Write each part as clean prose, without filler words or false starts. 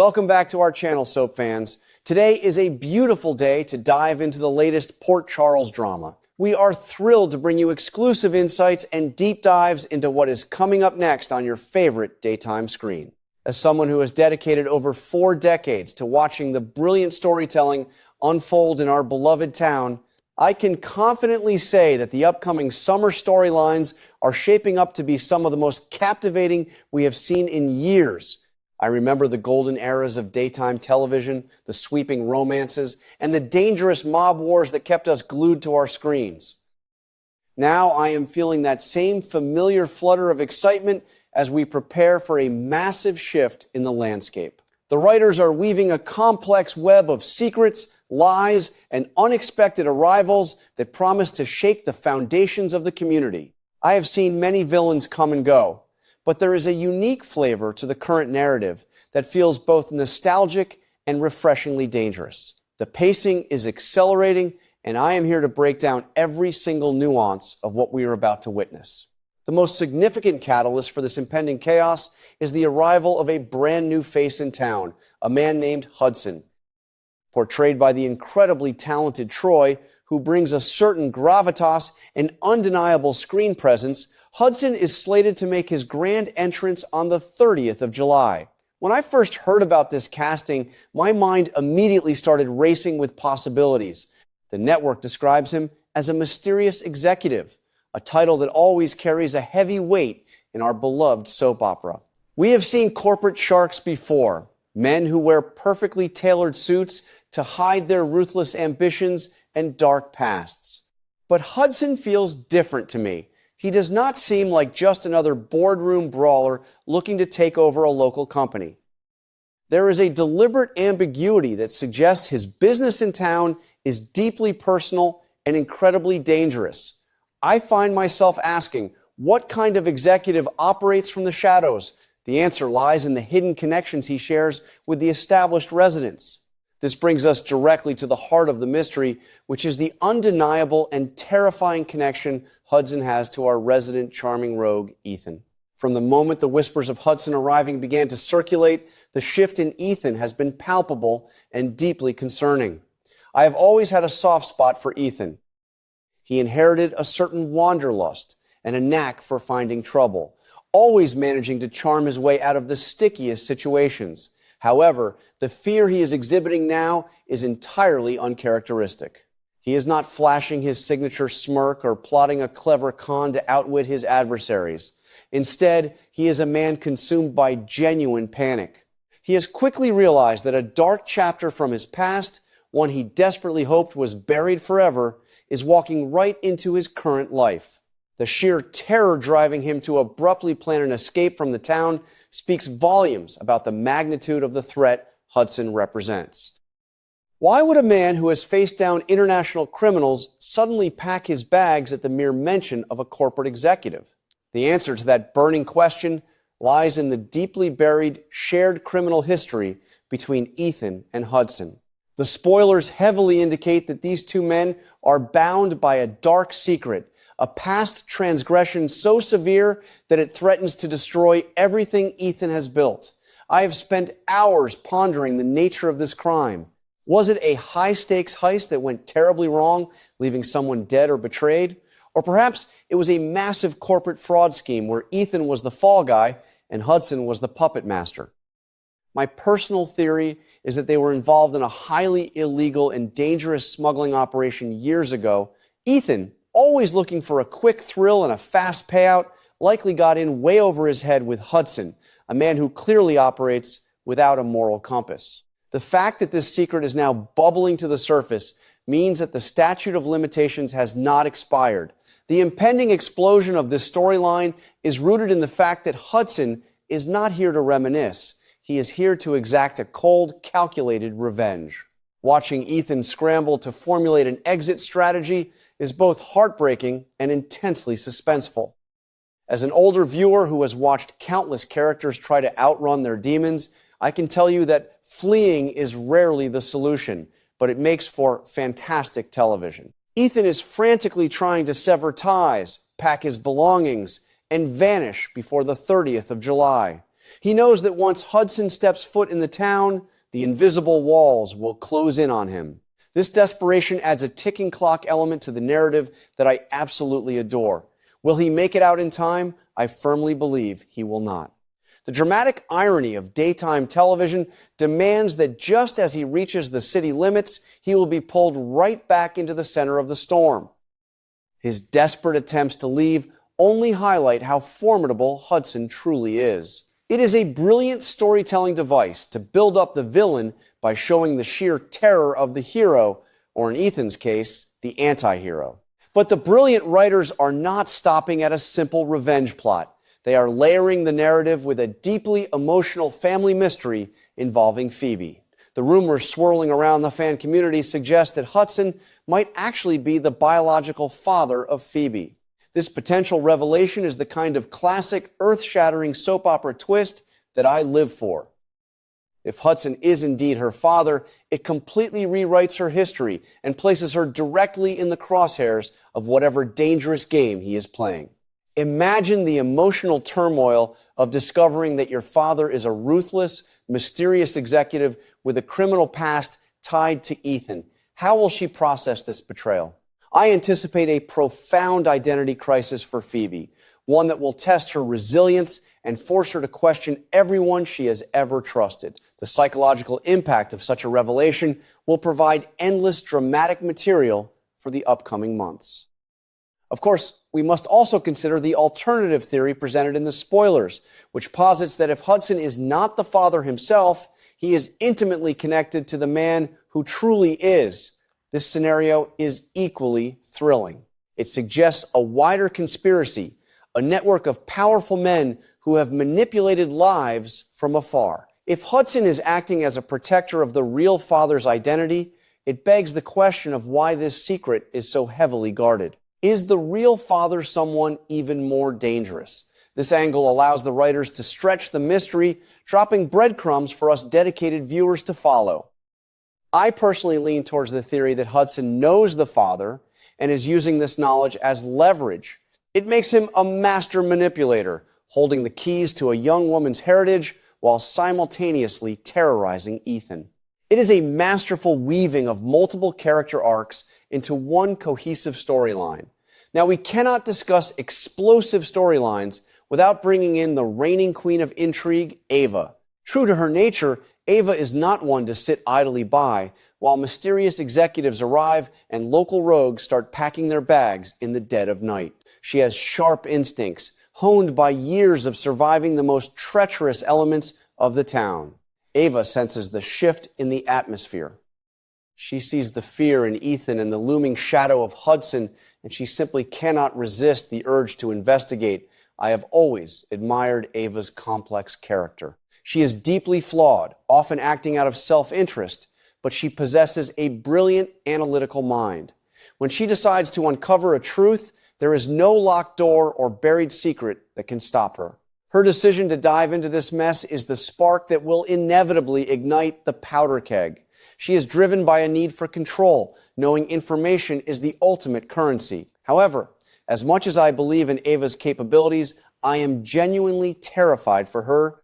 Welcome back to our channel, soap fans. Today is a beautiful day to dive into the latest Port Charles drama. We are thrilled to bring you exclusive insights and deep dives into what is coming up next on your favorite daytime screen. As someone who has dedicated over 4 decades to watching the brilliant storytelling unfold in our beloved town, I can confidently say that the upcoming summer storylines are shaping up to be some of the most captivating we have seen in years. I remember the golden eras of daytime television, the sweeping romances, and the dangerous mob wars that kept us glued to our screens. Now I am feeling that same familiar flutter of excitement as we prepare for a massive shift in the landscape. The writers are weaving a complex web of secrets, lies, and unexpected arrivals that promise to shake the foundations of the community. I have seen many villains come and go, but there is a unique flavor to the current narrative that feels both nostalgic and refreshingly dangerous. The pacing is accelerating, and I am here to break down every single nuance of what we are about to witness. The most significant catalyst for this impending chaos is the arrival of a brand new face in town, a man named Hudson. Portrayed by the incredibly talented Troy, who brings a certain gravitas and undeniable screen presence, Hudson is slated to make his grand entrance on the 30th of July. When I first heard about this casting, my mind immediately started racing with possibilities. The network describes him as a mysterious executive, a title that always carries a heavy weight in our beloved soap opera. We have seen corporate sharks before, men who wear perfectly tailored suits to hide their ruthless ambitions and dark pasts. But Hudson feels different to me. He does not seem like just another boardroom brawler looking to take over a local company. There is a deliberate ambiguity that suggests his business in town is deeply personal and incredibly dangerous. I find myself asking, what kind of executive operates from the shadows? The answer lies in the hidden connections he shares with the established residents. This brings us directly to the heart of the mystery, which is the undeniable and terrifying connection Hudson has to our resident charming rogue, Ethan. From the moment the whispers of Hudson arriving began to circulate, the shift in Ethan has been palpable and deeply concerning. I have always had a soft spot for Ethan. He inherited a certain wanderlust and a knack for finding trouble, always managing to charm his way out of the stickiest situations. However, the fear he is exhibiting now is entirely uncharacteristic. He is not flashing his signature smirk or plotting a clever con to outwit his adversaries. Instead, he is a man consumed by genuine panic. He has quickly realized that a dark chapter from his past, one he desperately hoped was buried forever, is walking right into his current life. The sheer terror driving him to abruptly plan an escape from the town speaks volumes about the magnitude of the threat Hudson represents. Why would a man who has faced down international criminals suddenly pack his bags at the mere mention of a corporate executive? The answer to that burning question lies in the deeply buried, shared criminal history between Ethan and Hudson. The spoilers heavily indicate that these two men are bound by a dark secret, a past transgression so severe that it threatens to destroy everything Ethan has built. I have spent hours pondering the nature of this crime. Was it a high-stakes heist that went terribly wrong, leaving someone dead or betrayed? Or perhaps it was a massive corporate fraud scheme where Ethan was the fall guy and Hudson was the puppet master. My personal theory is that they were involved in a highly illegal and dangerous smuggling operation years ago. Ethan, always looking for a quick thrill and a fast payout, likely got in way over his head with Hudson, a man who clearly operates without a moral compass. The fact that this secret is now bubbling to the surface means that the statute of limitations has not expired. The impending explosion of this storyline is rooted in the fact that Hudson is not here to reminisce. He is here to exact a cold, calculated revenge. Watching Ethan scramble to formulate an exit strategy is both heartbreaking and intensely suspenseful. As an older viewer who has watched countless characters try to outrun their demons, I can tell you that fleeing is rarely the solution, but it makes for fantastic television. Ethan is frantically trying to sever ties, pack his belongings, and vanish before the 30th of July. He knows that once Hudson steps foot in the town, the invisible walls will close in on him. This desperation adds a ticking clock element to the narrative that I absolutely adore. Will he make it out in time? I firmly believe he will not. The dramatic irony of daytime television demands that just as he reaches the city limits, he will be pulled right back into the center of the storm. His desperate attempts to leave only highlight how formidable Hudson truly is. It is a brilliant storytelling device to build up the villain by showing the sheer terror of the hero, or in Ethan's case, the anti-hero. But the brilliant writers are not stopping at a simple revenge plot. They are layering the narrative with a deeply emotional family mystery involving Phoebe. The rumors swirling around the fan community suggest that Hudson might actually be the biological father of Phoebe. This potential revelation is the kind of classic, earth-shattering soap opera twist that I live for. If Hudson is indeed her father, it completely rewrites her history and places her directly in the crosshairs of whatever dangerous game he is playing. Imagine the emotional turmoil of discovering that your father is a ruthless, mysterious executive with a criminal past tied to Ethan. How will she process this betrayal? I anticipate a profound identity crisis for Phoebe, one that will test her resilience and force her to question everyone she has ever trusted. The psychological impact of such a revelation will provide endless dramatic material for the upcoming months. Of course, we must also consider the alternative theory presented in the spoilers, which posits that if Hudson is not the father himself, he is intimately connected to the man who truly is. This scenario is equally thrilling. It suggests a wider conspiracy, a network of powerful men who have manipulated lives from afar. If Hudson is acting as a protector of the real father's identity, it begs the question of why this secret is so heavily guarded. Is the real father someone even more dangerous? This angle allows the writers to stretch the mystery, dropping breadcrumbs for us dedicated viewers to follow. I personally lean towards the theory that Hudson knows the father and is using this knowledge as leverage. It makes him a master manipulator, holding the keys to a young woman's heritage while simultaneously terrorizing Ethan. It is a masterful weaving of multiple character arcs into one cohesive storyline. Now, we cannot discuss explosive storylines without bringing in the reigning queen of intrigue, Ava. True to her nature, Ava is not one to sit idly by while mysterious executives arrive and local rogues start packing their bags in the dead of night. She has sharp instincts, honed by years of surviving the most treacherous elements of the town. Ava senses the shift in the atmosphere. She sees the fear in Ethan and the looming shadow of Hudson, and she simply cannot resist the urge to investigate. I have always admired Ava's complex character. She is deeply flawed, often acting out of self-interest, but she possesses a brilliant analytical mind. When she decides to uncover a truth, there is no locked door or buried secret that can stop her. Her decision to dive into this mess is the spark that will inevitably ignite the powder keg. She is driven by a need for control, knowing information is the ultimate currency. However, as much as I believe in Ava's capabilities, I am genuinely terrified for her.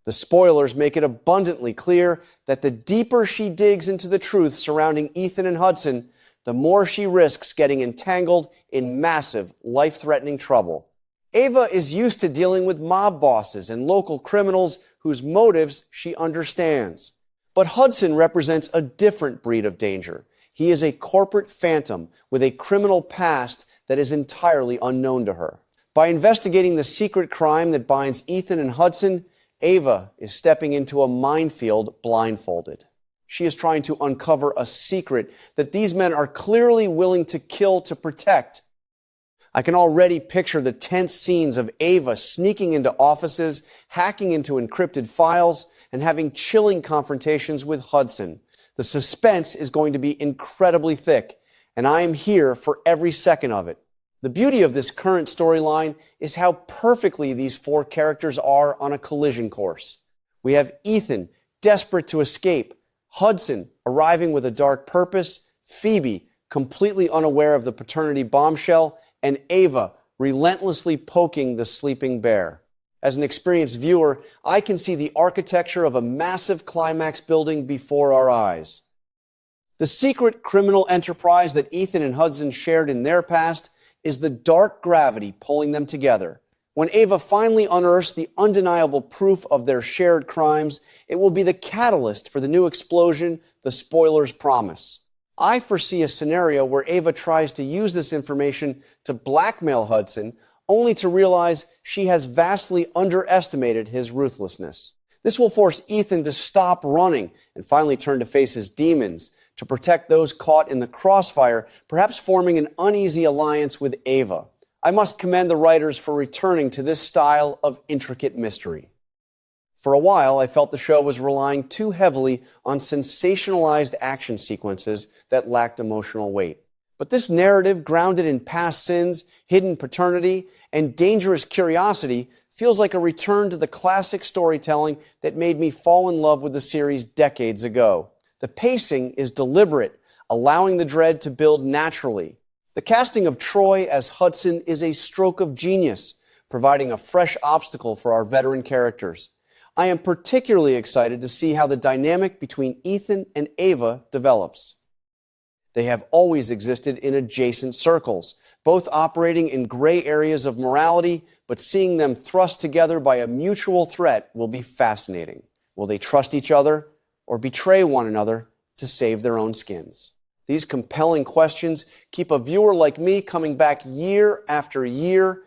The spoilers make it abundantly clear that the deeper she digs into the truth surrounding Ethan and Hudson, the more she risks getting entangled in massive, life-threatening trouble. Ava is used to dealing with mob bosses and local criminals whose motives she understands. But Hudson represents a different breed of danger. He is a corporate phantom with a criminal past that is entirely unknown to her. By investigating the secret crime that binds Ethan and Hudson, Ava is stepping into a minefield blindfolded. She is trying to uncover a secret that these men are clearly willing to kill to protect. I can already picture the tense scenes of Ava sneaking into offices, hacking into encrypted files, and having chilling confrontations with Hudson. The suspense is going to be incredibly thick, and I am here for every second of it. The beauty of this current storyline is how perfectly these four characters are on a collision course. We have Ethan, desperate to escape, Hudson, arriving with a dark purpose, Phoebe, completely unaware of the paternity bombshell, and Ava, relentlessly poking the sleeping bear. As an experienced viewer, I can see the architecture of a massive climax building before our eyes. The secret criminal enterprise that Ethan and Hudson shared in their past is the dark gravity pulling them together. When Ava finally unearths the undeniable proof of their shared crimes, it will be the catalyst for the new explosion the spoilers promise. I foresee a scenario where Ava tries to use this information to blackmail Hudson, only to realize she has vastly underestimated his ruthlessness. This will force Ethan to stop running and finally turn to face his demons, to protect those caught in the crossfire, perhaps forming an uneasy alliance with Ava. I must commend the writers for returning to this style of intricate mystery. For a while, I felt the show was relying too heavily on sensationalized action sequences that lacked emotional weight. But this narrative, grounded in past sins, hidden paternity, and dangerous curiosity, feels like a return to the classic storytelling that made me fall in love with the series decades ago. The pacing is deliberate, allowing the dread to build naturally. The casting of Troy as Hudson is a stroke of genius, providing a fresh obstacle for our veteran characters. I am particularly excited to see how the dynamic between Ethan and Ava develops. They have always existed in adjacent circles, both operating in gray areas of morality, but seeing them thrust together by a mutual threat will be fascinating. Will they trust each other or betray one another to save their own skins? These compelling questions keep a viewer like me coming back year after year,